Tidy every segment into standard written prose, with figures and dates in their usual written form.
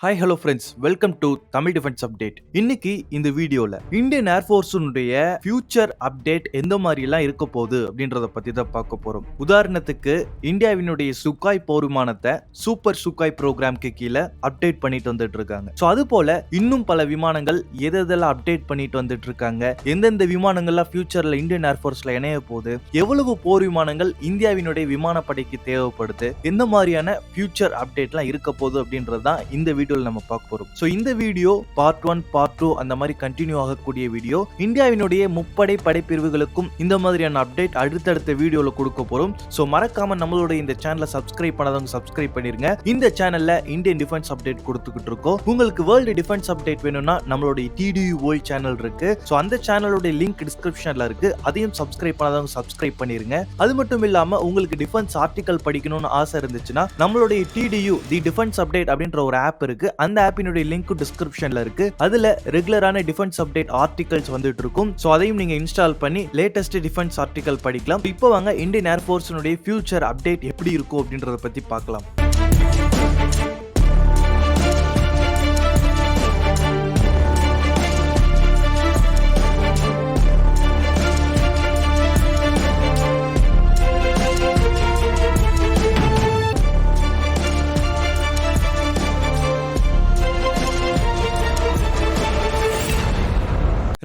Hi hello friends, welcome to Tamil defence update. இன்னைக்கு இந்த வீடியோல இந்தியன் ஏர்ஃபோர்ஸுடைய ஃபியூச்சர் அப்டேட் எந்த மாதிரி எல்லாம் இருக்க போகுது அப்படின்றத பத்தி தான் பார்க்க போறோம். உதாரணத்துக்கு இந்தியாவினுடைய சுகாய் போர் விமானத்தை சூப்பர் சுகாய் ப்ரோக்ராம்க்கு கீழே அப்டேட் பண்ணிட்டு வந்துட்டு இருக்காங்க. ஸோ அது போல இன்னும் பல விமானங்கள் எதெல்லாம் அப்டேட் பண்ணிட்டு வந்துட்டு இருக்காங்க, எந்தெந்த விமானங்கள்லாம் ஃபியூச்சர்ல இந்தியன் ஏர்ஃபோர்ஸ்ல இணைய போகுது, எவ்வளவு போர் விமானங்கள் இந்தியாவினுடைய விமானப்படைக்கு தேவைப்படுது, எந்த மாதிரியான ஃபியூச்சர் அப்டேட்லாம் இருக்க போகுது அப்படின்றது தான் இந்த வீடியோ நம்ம பார்க்க போறோம். சோ இந்த வீடியோ பார்ட் 1 பார்ட் 2 அந்த மாதிரி கண்டினியூ ஆகக்கூடிய வீடியோ. இந்தியாவினுடைய முப்படை படைப்பிரிவுகளுக்கும் இந்த மாதிரியான அப்டேட் அடுத்தடுத்த வீடியோல கொடுக்க போறோம். சோ மறக்காம நம்மளோட இந்த சேனலை சப்ஸ்கிரைப் பண்ணாதவங்க சப்ஸ்கிரைப் பண்ணிருங்க. இந்த சேனல்ல இந்தியன் டிஃபென்ஸ் அப்டேட் கொடுத்துக்கிட்டு இருக்கோம். உங்களுக்கு வேர்ல்டு டிஃபென்ஸ் அப்டேட் வேணும்னா நம்மளோட TDU வேர்ல்ட் சேனல் இருக்கு. சோ அந்த சேனலோட லிங்க் டிஸ்கிரிப்ஷன்ல இருக்கு. அதையும் சப்ஸ்கிரைப் பண்ணாதவங்க சப்ஸ்கிரைப் பண்ணிருங்க. அது மட்டும் இல்லாம உங்களுக்கு டிஃபென்ஸ் ஆர்டிகல் படிக்கணும்னு ஆசை இருந்துச்சுன்னா நம்மளுடைய TDU தி டிஃபென்ஸ் அப்டேட் அப்படின்ற ஒரு ஆப் இருக்கு. அந்த ஆப்பினுடைய லிங்க் டிஸ்கிரிப்ஷன்ல இருக்கு. அதுல ரெகுலரான டிஃபென்ஸ் அப்டேட் ஆர்டிகல்ஸ் வந்துட்டு இருக்கும். சோ அதையும் நீங்க இன்ஸ்டால் பண்ணி லேட்டஸ்ட் டிஃபென்ஸ் ஆர்டிகல் படிக்கலாம். இப்போ வாங்க இந்தியன் ஏர்ஃபோர்ஸினுடைய ஃபியூச்சர் அப்டேட் எப்படி இருக்கும் அப்படின்றத பத்தி பார்க்கலாம்.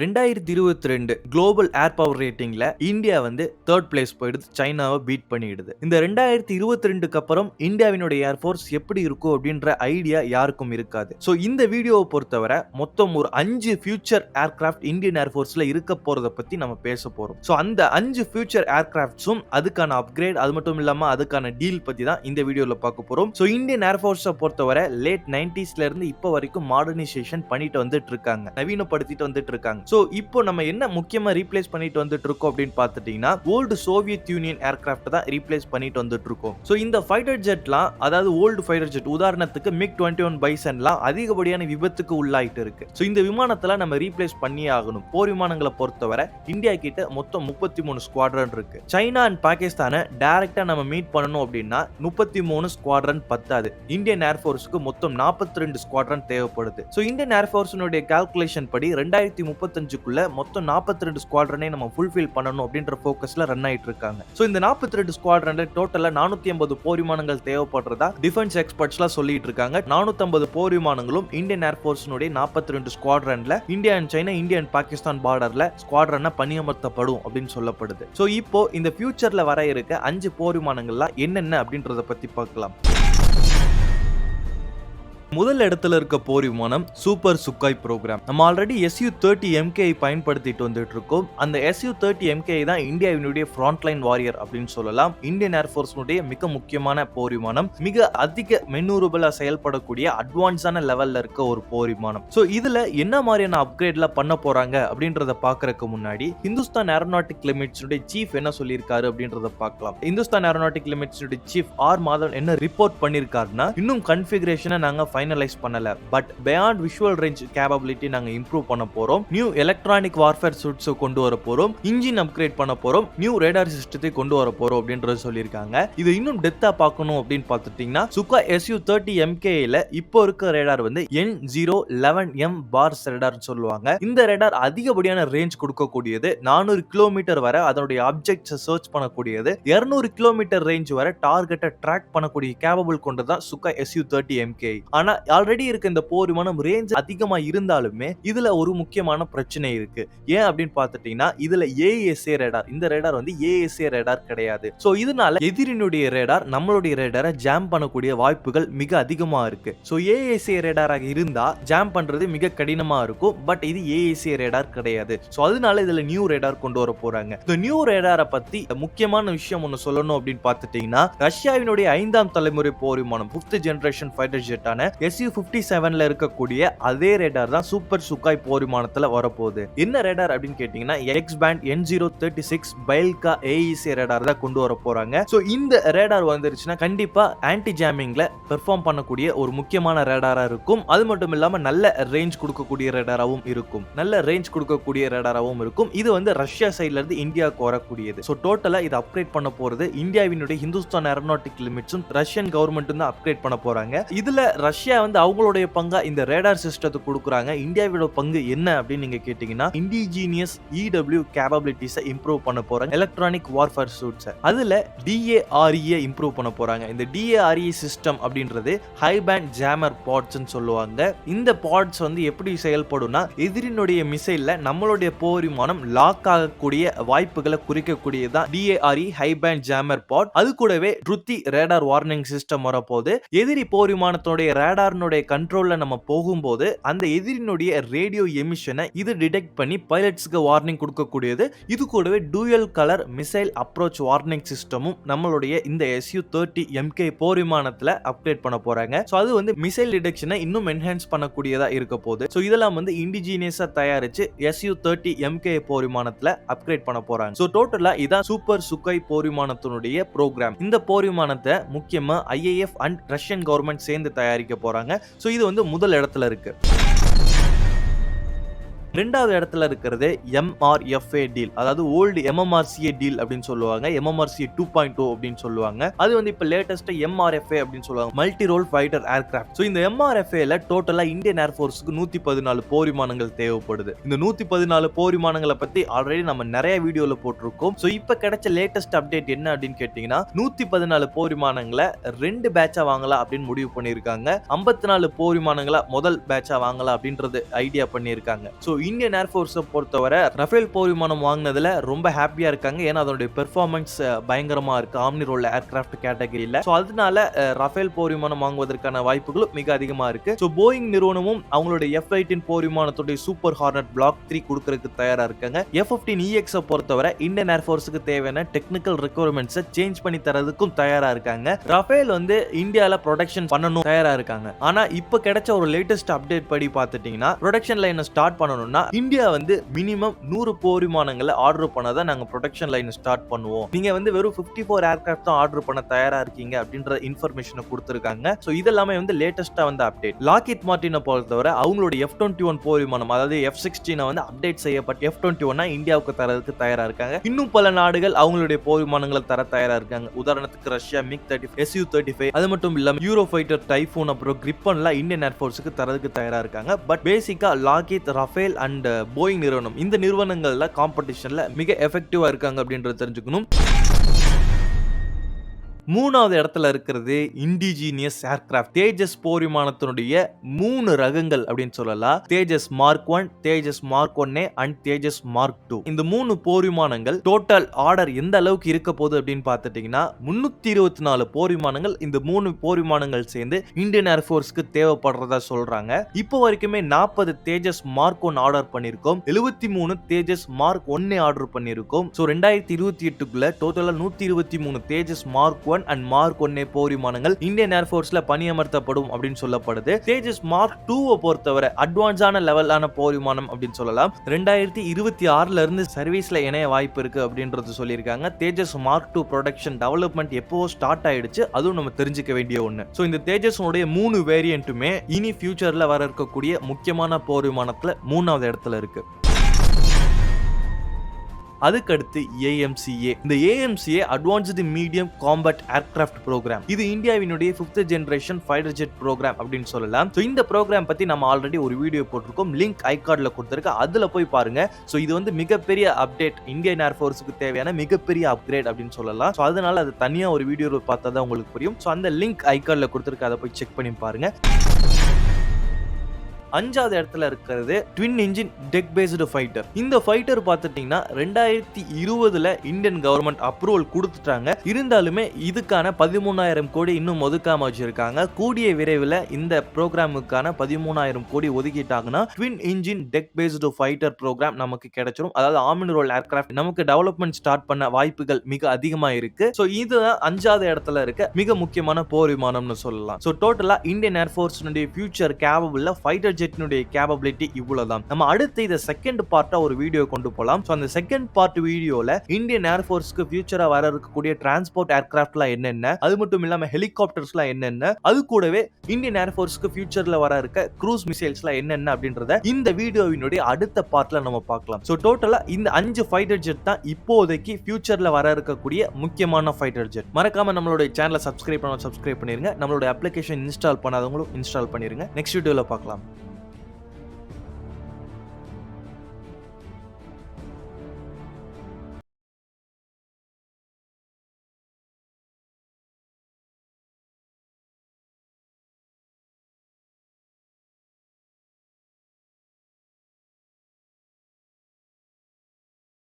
ரெண்டாயிரத்தி 22 குளோபல் ஏர் பவர் ரேட்டிங்ல இந்தியா வந்து தேர்ட் பிளேஸ் போயிடுது, சைனாவை பீட் பண்ணிடுது. இந்த 2022க்கு அப்புறம் இந்தியாவினுடைய ஏர்ஃபோர்ஸ் எப்படி இருக்கும் அப்படின்ற ஐடியா யாருக்கும் இருக்காது. சோ இந்த வீடியோவை பொறுத்தவரை மொத்தம் ஒரு 5 ஃபியூச்சர் ஏர்கிராஃப்ட் இந்தியன் ஏர்ஃபோர்ஸ்ல இருக்க போறத பத்தி நம்ம பேச போறோம். சோ அந்த 5 ஃபியூச்சர் ஏர்கிராஃப்ட்ஸும் அதுக்கான அப்கிரேட், அது மட்டும் இல்லாம அதுக்கான டீல் பத்தி தான் இந்த வீடியோல பார்க்க போறோம். சோ இந்தியன் ஏர்ஃபோர்ஸை பொறுத்தவரை லேட் 90ஸ்ல இருந்து இப்ப வரைக்கும் மாடர்னைசேஷன் பண்ணிட்டு வந்துட்டு இருக்காங்க, நவீனப்படுத்திட்டு வந்துட்டு இருக்காங்க. சோ இப்போ நம்ம என்ன முக்கியமா ரீப்ளேஸ் பண்ணிட்டு வந்துட்டு இருக்கோம் அப்படின்னு பார்த்துட்டீங்கன்னா ஓல்டு சோவியத் யூனியன் ஏர்கிராஃப்ட் தான் ரீப்ளேஸ் பண்ணிட்டு வந்துட்டு இருக்கோம். சோ இந்த ஃபைட்டர் ஜெட்லாம், அதாவது ஓல்டு ஃபைட்டர் ஜெட், உதாரணத்துக்கு MiG-21 பைசன்லாம் அதிகப்படியான விபத்துக்கு உள்ளாயிட்டு இருக்கு. சோ இந்த விமானத்துல நம்ம ரீப்ளேஸ் பண்ணியே ஆகணும். போர் விமானங்களை பொறுத்தவரை இந்தியா கிட்ட மொத்தம் 33 ஸ்குவாட்ரன் இருக்கு. சைனா அண்ட் பாகிஸ்தானை டைரக்டா நம்ம மீட் பண்ணணும் அப்படின்னா 33 ஸ்குவாட்ரன் பத்தாது. இந்தியன் ஏர்ஃபோர்ஸ்க்கு மொத்தம் 42 ஸ்குவாட்ரன் தேவைப்படுது. சோ இந்தியன் ஏர்ஃபோர்ஸினுடைய கால்குலேஷன் படி 2035க்குள்ள மொத்தம் 42 ஸ்குவாட்ரனை நம்ம ஃபுல்ஃபில் பண்ணணும் அப்படின்ற ஃபோக்கஸ்ல ரன் ஆயிட்டு இருக்காங்க. சோ இந்த 42 ஸ்குவாட்ரன்ல டோட்டலா 450 போர் விமானங்கள் தேவைப்படுறதா டிஃபென்ஸ் எக்ஸ்பர்ட்ஸ்லாம் சொல்லிட்டு இருக்காங்க. 450 போர் விமானங்களும் இந்தியன் ஏர்ஃபோர்ஸினுடைய 42 ஸ்குவாட்ரன்ல India and China, India and Pakistan பார்டர்ல ஸ்குவாட்ரனா பணியமர்த்தப்படும் அப்படின்னு சொல்லப்படுது. சோ இப்போ இந்த ஃபியூச்சர்ல வர இருக்க 5 போர் விமானங்கள்லாம் என்னென்ன அப்படின்றத பத்தி பார்க்கலாம். முதல் இடத்துல இருக்க போர் விமானம் சூப்பர் சுகாய் ப்ரோக்ராம். நம்ம ஆல்ரெடி Su-30 MK பயன்படுத்திட்டு வந்துட்டு இருக்கோம். அந்த Su-30 MK தான் இந்தியாவினுடைய ஃப்ரண்ட்லைன் வாரியர் அப்படின்னு சொல்லலாம். இந்தியன் ஏர்ஃபோர்ஸ்னுடைய மிக முக்கியமான போர் விமானம், மிக அதிக மெனூரபிளா செயல்படக்கூடிய அட்வான்ஸான லெவல்ல இருக்க ஒரு போர் விமானம். சோ இதுல என்ன மாதிரியான அப்கிரேட்லாம் பண்ண போறாங்க அப்படின்றத பாக்குறதுக்கு முன்னாடி இந்துஸ்தான் ஏரோநாட்டிக் லிமிட்ஸுடைய சீஃப் என்ன சொல்லியிருக்காரு அப்படின்றத பார்க்கலாம். இந்துஸ்தான் ஏரோநாட்டிக் லிமிட்ஸுடைய சீஃப் ஆர் மாதவன் என்ன ரிப்போர்ட் பண்ணிருக்காருன்னா, இன்னும் கன்ஃபிகரேஷனை நாங்க ஃபைனலைஸ் பண்ணல, but beyond visual range capability நாங்க இம்ப்ரூவ் பண்ண போறோம், நியூ எலக்ட்ரானிக் வார்ஃபேர் சூட்ஸ் கொண்டு வர போறோம், இன்ஜின் அப்கிரேட் பண்ண போறோம், நியூ ரேடார் சிஸ்டத்தை கொண்டு வர போறோம் அப்படின்றது சொல்லியிருக்காங்க. இது இன்னும் டெப்தா பார்க்கணும் அப்படின்னு பார்த்துட்டீங்கன்னா சுகாய் Su-30 MK-ல இப்போ இருக்க ரேடார் வந்து N011M பார்ஸ் ரேடார் சொல்லுவாங்க. இந்த ரேடார் அதிகப்படியான ரேஞ்ச் கொடுக்கக்கூடியது, 400 கிலோமீட்டர் வரை அதனுடைய ஆப்ஜெக்ட்ஸ் சர்ச் பண்ணக்கூடியது, 200 கிலோமீட்டர் ரேஞ்ச் வரை டார்கெட்டை ட்ராக் பண்ணக்கூடிய கேப்பபிள் கொண்டதான் சுகாய் Su-30 MK. ஆனா ஆல்ரெடி இருக்க இந்த போர் விமானம் ரேஞ்ச் அதிகமா இருந்தாலுமே இதுல ஒரு முக்கியமான பிரச்சனை இருக்கு. ஏன் அப்படின்னு பார்த்துட்டீங்கன்னா இதுல AESA ரேடார், இந்த ரேடார் வந்து AESA ரேடார் கிடையாது. சோ இதனால எதிரினுடைய ரேடார் நம்மளுடைய ரேடாரை ஜாம் பண்ணக்கூடிய வாய்ப்புகள் மிக அதிகமா இருக்கு. சோ AESA ரேடாராக இருந்தா ஜாம் பண்றது மிக கடினமா இருக்கும். பட் இது AESA ரேடார் கிடையாது. சோ அதனால இதுல நியூ ரேடார் கொண்டு வர போறாங்க. இந்த நியூ ரேடாரை பத்தி முக்கியமான விஷயம் ஒன்னு சொல்லணும் அப்படின்னு பார்த்துட்டீங்கன்னா, ரஷ்யாவினுடைய 5ஆம் தலைமுறை போர் விமானம் 5th ஜெனரேஷன் ஃபைட்டர் ஜெட்டான Su-57ல இருக்கக்கூடிய அதே ரேடார் தான் சூப்பர் சுகாய் போர் விமானத்துல வரப்போகுது. என்ன ரேடார் அப்படின்னு கேட்டீங்கன்னா எக்ஸ் பேண்ட் N036 பைல்கா AESA ரேடார் தான் கொண்டு வர போறாங்க. சோ இந்த ரேடார் வந்துருச்சுன்னா கண்டிப்பா ஆன்டி ஜாமிங்ல பெர்ஃபார்ம் பண்ணக்கூடிய ஒரு முக்கியமான ரேடாரா இருக்கும். அது மட்டும் இல்லாம நல்ல ரேஞ்ச் கொடுக்கக்கூடிய ரேடாராவும் இருக்கும். இது வந்து ரஷ்யா சைட்ல இருந்து இந்தியாவுக்கு வரக்கூடியது. சோ டோட்டலா இது அப்கிரேட் பண்ண போறது இந்தியாவினுடைய இந்துஸ்தான் ஏரோநாட்டிக் லிமிட்ஸும் ரஷ்யன் கவர்மெண்ட்டும் தான் அப்கிரேட் பண்ண போறாங்க. இதுல ரஷ்யா ரஷ்யா வந்து அவங்களுடைய பங்கா இந்த ரேடார் சிஸ்டத்தை கொடுக்குறாங்க. இந்தியாவோட பங்கு என்ன அப்படின்னு நீங்க கேட்டீங்கன்னா, இண்டிஜினியஸ் EW கேப்பபிலிட்டிஸை இம்ப்ரூவ் பண்ண போறாங்க, எலக்ட்ரானிக் வார்ஃபேர் சூட்ஸ். அதுல DARE இம்ப்ரூவ் பண்ண போறாங்க. இந்த DARE சிஸ்டம் அப்படின்றது ஹை பேண்ட் ஜாமர் பாட்ஸ் சொல்லுவாங்க. இந்த பாட்ஸ் வந்து எப்படி செயல்படும்னா, எதிரினுடைய மிசைல்ல நம்மளுடைய போர் விமானம் லாக் ஆகக்கூடிய வாய்ப்புகளை குறிக்கக்கூடியதான் DARE ஹை பேண்ட் ஜாமர் பாட். அது கூடவே ருத்தி ரேடார் வார்னிங் சிஸ்டம் வரப்போது. எதிரி போர் விமானத்தோடைய ரேடார்னுடைய கண்ட்ரோல்ல நம்ம போகும்போது அந்த எதிரினுடைய ரேடியோ எமிஷனை இது டிடெக்ட் பண்ணி பைலட்ஸ்க்கு வார்னிங் கொடுக்கக்கூடியது. இது கூடவே dual colour missile approach warning சிஸ்டமும் நம்மளுடைய இந்த Su-30 MK போர் விமானத்துல அப்டேட் பண்ண போறாங்க. சோ அது வந்து மிசைல் டிடெக்ஷனை இன்னும் என்ஹான்ஸ் பண்ணக்கூடியதா இருக்க போகுது. சோ இதெல்லாம் வந்து இண்டிஜினியஸா தயாரிச்சு Su-30 MK போர் விமானத்துல அப்கிரேட் பண்ண போறாங்க. சோ டோட்டலா இதான் சூப்பர் சுக்காய் போர் விமானத்தினுடைய ப்ரோக்ராம். இந்த போர் விமானத்தை முக்கியமா IAF அண்ட் ரஷ்யன் கவர்மெண்ட் சேர்ந்து தயாரிக்க போறாங்க. சோ இது வந்து முதல் இடத்துல இருக்கு. ரெண்டாவது இடத்துல இருக்கிறது MRFA டீல், அதாவது ஓல்டு MMRCA டீல் அப்படின்னு சொல்லுவாங்க. MMRCA 2.0 அப்படின்னு சொல்லுவாங்க. அது வந்து இப்ப லேட்டஸ்ட் MRFA அப்படின்னு சொல்லுவாங்க, multi role fighter aircraft. So இந்த MRFAல டோட்டலா இந்தியன் ஏர்ஃபோர்ஸ்க்கு 114 போர் விமானங்கள் தேவைப்படுது. இந்த 114 போர் விமானங்களை பத்தி ஆல்ரெடி நம்ம நிறைய வீடியோல போட்டிருக்கோம். சோ இப்ப கிடைச்ச லேட்டஸ்ட் அப்டேட் என்ன அப்படின்னு கேட்டீங்கன்னா, 114 போர் விமானங்களை 2 பேட்சா வாங்கலாம் அப்படின்னு முடிவு பண்ணிருக்காங்க. 54 போர் விமானங்களை முதல் பேட்சா வாங்கலாம் அப்படின்றது ஐடியா பண்ணிருக்காங்க. சோ இந்தியன் ஏர்ஃபோர்ஸை பொறுத்தவரை ரஃபேல் போர் விமானம் வாங்கினதுல ரொம்ப ஹாப்பியா இருக்காங்க. ஏன்னா அதோட பெர்ஃபார்மன்ஸ் பயங்கரமா இருக்கு ஆம்னி ரோல் ஏர்கிராஃப்ட் கேட்டகரியில. சோ அதனால ரஃபேல் போர் விமானம் வாங்குவதற்கான வாய்ப்புகளும் மிக அதிகமா இருக்கு. சோ போயிங் நிறுவனமும் அவங்களுடைய F-18 போர் விமானத்துடைய சூப்பர் ஹார்னட் பிளாக் 3 கொடுக்கறதுக்கு தயாரா இருக்காங்க. F-15EX பொறுத்தவரை இந்தியன் ஏர்ஃபோர்ஸுக்கு தேவையான டெக்னிக்கல் ரெக்யர்மெண்ட்ஸை சேஞ்ச் பண்ணி தரதுக்கும் தயாரா இருக்காங்க. ரஃபேல் வந்து இந்தியால ப்ரொடக்ஷன் பண்ணணும் தயாரா இருக்காங்க. ஆனா இப்ப கிடைச்ச ஒரு லேட்டஸ்ட் அப்டேட் படி பார்த்துட்டீங்கன்னா, ப்ரொடக்ஷன் லைனை ஸ்டார்ட் பண்ணணும்னா இந்தியா வந்து மினிமம் 100 போர் விமானங்களை ஆர்டர் பண்ணாதான் நாங்க ப்ரொடக்ஷன் லைன் ஸ்டார்ட் பண்ணுவோம். நீங்க வந்து வெறும் 54 ஏர்கிராஃப்ட் தான் ஆர்டர் பண்ண தயாரா இருக்கீங்க அப்படின்ற இன்ஃபர்மேஷனை கொடுத்திருக்காங்க. சோ இதெல்லாமே வந்து லேட்டஸ்டா வந்து அப்டேட். லாக்ஹீட் மார்டினை பொறுத்தவரை அவங்களுடைய F-21 போர் விமானம், அதாவது F-16 வந்து அப்டேட் செய்யப்பட்ட F-21 இந்தியாவுக்கு தரதுக்கு தயாரா இருக்காங்க. இன்னும் பல நாடுகள் அவங்களுடைய போர் விமானங்களை தர தயாரா இருக்காங்க. உதாரணத்துக்கு ரஷ்யா MiG-35, Su-35, அது மட்டும் இல்லாம யூரோ ஃபைட்டர் டைஃபூன் அப்புறம் கிரிப்பன்லாம் இந்தியன் ஏர்ஃபோர்ஸுக்கு தரதுக்கு தயாரா இருக்காங்க. பட் பேசிக்கா லாக்ஹீட், ரஃபேல் அண்ட் போயிங் நிறுவனம், இந்த நிறுவனங்கள்ல காம்படிஷன்ல மிக எஃபெக்டிவா இருக்காங்க அப்படின்றது தெரிஞ்சுக்கணும். மூணாவது இடத்துல இருக்கிறது இண்டிஜினியஸ் ஏர்கிராஃப்ட். தேஜஸ் போர் விமானத்தினுடைய 3 ரகங்கள் அப்படின்னு சொல்லலாம். Tejas mark 1, Tejas mark 1A and Tejas mark 2. இந்த 3 போர் விமானங்கள் டோட்டல் ஆர்டர் எந்த அளவுக்கு இருக்க போகுது அப்படின்னு பார்த்துட்டீங்கன்னா, 324 போர் விமானங்கள் இந்த 3 போர் விமானங்கள் சேர்ந்து இந்தியன் ஏர்ஃபோர்ஸ்க்கு தேவைப்படுறதா சொல்றாங்க. இப்போ வரைக்குமே 40 தேஜஸ் மார்க் 1 ஆர்டர் பண்ணிருக்கோம், 73 தேஜஸ் மார்க் 1A ஆர்டர் பண்ணிருக்கோம். சோ 2028க்குள்ள டோட்டலா 123 தேஜஸ் மார்க் 1 அண்ட் மார்க் 1A போர் விமானங்கள் இந்தியன் ஏர்ஃபோர்ஸ்ல பணியமர்த்தப்படும் அப்படின்னு சொல்லப்படுது. தேஜஸ் மார்க் 2 பொறுத்தவரை அட்வான்ஸான லெவலான போர் விமானம் அப்படின்னு சொல்லலாம். 2026ல இருந்து சர்வீஸ்ல இணைய வாய்ப்பு இருக்கு அப்படின்றது சொல்லியிருக்காங்க. தேஜஸ் மார்க் 2 ப்ரொடக்ஷன் டெவலப்மெண்ட் எப்போ ஸ்டார்ட் ஆயிடுச்சு, அதுவும் நம்ம தெரிஞ்சுக்க வேண்டிய ஒண்ணு. சோ இந்த தேஜஸ் உடைய 3 வேரியன்ட்டுமே இனி ஃபியூச்சர்ல வர இருக்கக்கூடிய முக்கியமான போர் விமானத்துல 3வது இடத்துல இருக்கு. அதுக்கடுத்து AMCA. இந்த AMCA advanced medium combat aircraft programme. இது இந்தியாவினுடைய 5th generation fighter jet program அப்படின்னு சொல்லலாம். சோ இந்த ப்ரோக்ராம் பத்தி நம்ம ஆல்ரெடி ஒரு வீடியோ போட்டிருக்கோம், லிங்க் ஐகார்ட்ல கொடுத்திருக்க, அதுல போய் பாருங்க. சோ இது வந்து மிகப்பெரிய அப்டேட், இந்தியன் ஏர்ஃபோர்ஸுக்கு தேவையான மிகப்பெரிய அப்கிரேட் அப்படின்னு சொல்லலாம். சோ அதனால அது தனியா ஒரு வீடியோல பார்த்தா தான் உங்களுக்கு புரியும். சோ அந்த லிங்க் ஐகார்ட்ல கொடுத்திருக்க, அதை போய் செக் பண்ணி பாருங்க. 5வது இடத்துல இருக்கிறது twin engine deck based fighter. இந்த ஃபைட்டர் பார்த்துட்டீங்கன்னா 2020ல இந்தியன் கவர்மெண்ட் அப்ரூவல் கொடுத்துட்டாங்க. இருந்தாலுமே இதுக்கான 13,000 கோடி இன்னும் ஒதுக்காம வச்சிருக்காங்க. கூடிய விரைவில் இந்த ப்ரோக்ராமுக்கான 13,000 கோடி ஒதுக்கிட்டாங்கன்னா twin engine deck based fighter programme நமக்கு கிடைச்சிரும். அதாவது ஆம்னி ரோல் ஏர்கிராஃப்ட் நமக்கு டெவலப்மெண்ட் ஸ்டார்ட் பண்ண வாய்ப்புகள் மிக அதிகமா இருக்கு. சோ இதுதான் 5வது இடத்துல இருக்க மிக முக்கியமான போர் விமானம்னு சொல்லலாம். சோ டோட்டலா இந்தியன் ஏர்ஃபோர்ஸ் ஃபியூச்சர் கேபபிள்ல ஃபைட்டர் ஜெட்டினுடைய கேப்பபிலிட்டி இவ்வளவுதான். நம்ம அடுத்து இத செகண்ட் பார்ட்டா ஒரு வீடியோ கொண்டு போலாம். சோ அந்த செகண்ட் பார்ட் வீடியோல இந்தியன் ஏர்ஃபோர்ஸ்க்கு ஃபியூச்சரா வர இருக்கக்கூடிய டிரான்ஸ்போர்ட் ஏர்கிராஃப்ட்லாம் என்னென்ன, அது மட்டும் இல்லாம ஹெலிகாப்டர்ஸ்லாம் என்னென்ன, அது கூடவே இந்தியன் ஏர்ஃபோர்ஸ்க்கு ஃபியூச்சர்ல வர இருக்க க்ரூஸ் மிசைல்ஸ்லாம் என்னென்ன அப்படின்றத இந்த வீடியோவினுடைய அடுத்த பார்ட்ல நம்ம பார்க்கலாம். சோ டோட்டலா இந்த 5 ஃபைட்டர் ஜெட் தான் இப்போதைக்கு ஃபியூச்சர்ல வர இருக்கக்கூடிய முக்கியமான ஃபைட்டர் ஜெட். மறக்காம நம்மளோட சேனலை சப்ஸ்கிரைப் பண்ணிருங்க. நம்மளோட அப்ளிகேஷன் இன்ஸ்டால் பண்ணாதவங்களும் இன்ஸ்டால் பண்ணிருங்க. நெக்ஸ்ட் வீடியோல பார்க்கலாம்.